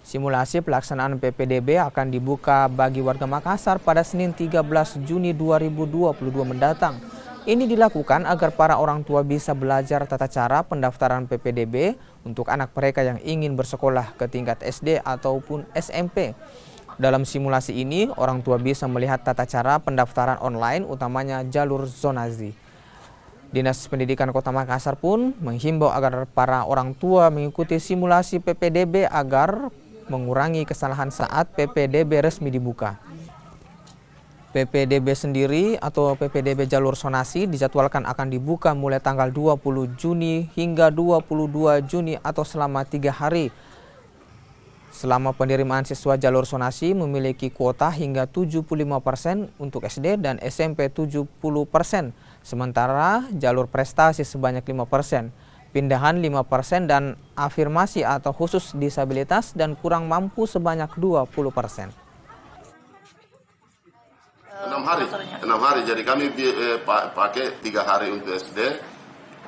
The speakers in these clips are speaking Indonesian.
Simulasi pelaksanaan PPDB akan dibuka bagi warga Makassar pada Senin 13 Juni 2022 mendatang. Ini dilakukan agar para orang tua bisa belajar tata cara pendaftaran PPDB untuk anak mereka yang ingin bersekolah ke tingkat SD ataupun SMP. Dalam simulasi ini, orang tua bisa melihat tata cara pendaftaran online, utamanya jalur zonasi. Dinas Pendidikan Kota Makassar pun menghimbau agar para orang tua mengikuti simulasi PPDB agar mengurangi kesalahan saat PPDB resmi dibuka. PPDB sendiri atau PPDB jalur zonasi dijadwalkan akan dibuka mulai tanggal 20 Juni hingga 22 Juni atau selama 3 hari. Selama penerimaan siswa jalur zonasi memiliki kuota hingga 75% untuk SD dan SMP 70%, sementara jalur prestasi sebanyak 5%, pindahan 5% dan afirmasi atau khusus disabilitas dan kurang mampu sebanyak 20%. 6 hari, jadi kami pakai 3 hari untuk SD,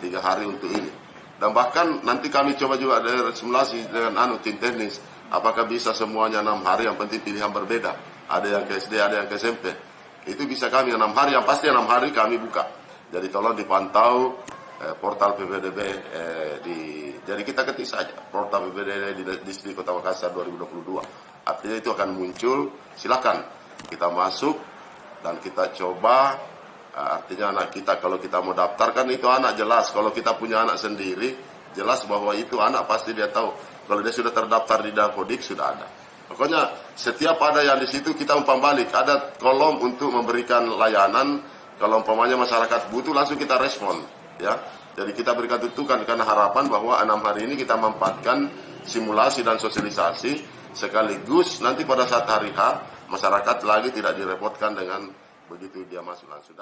3 hari untuk ini. Dan bahkan nanti kami coba juga dari simulasi dengan tim teknis. Apakah bisa semuanya 6 hari, yang penting pilihan berbeda. Ada yang ke SD, ada yang ke SMP. Itu bisa kami 6 hari, yang pasti 6 hari kami buka. Jadi tolong dipantau portal PPDB. Jadi kita ketik saja portal PPDB di Distrik Kota Makassar 2022. Artinya itu akan muncul, silakan kita masuk dan kita coba. Artinya anak kita kalau kita mau daftarkan itu anak jelas. Kalau kita punya anak sendiri, jelas bahwa itu anak pasti dia tahu. Kalau dia sudah terdaftar di Dapodik sudah ada. Pokoknya setiap ada yang di situ kita umpan balik. Ada kolom untuk memberikan layanan. Kalau umpamanya masyarakat butuh langsung kita respon. Ya, jadi kita berikan tutukan karena harapan bahwa 6 hari ini kita manfaatkan simulasi dan sosialisasi sekaligus nanti pada saat hari H masyarakat lagi tidak direpotkan dengan begitu dia masuk langsung.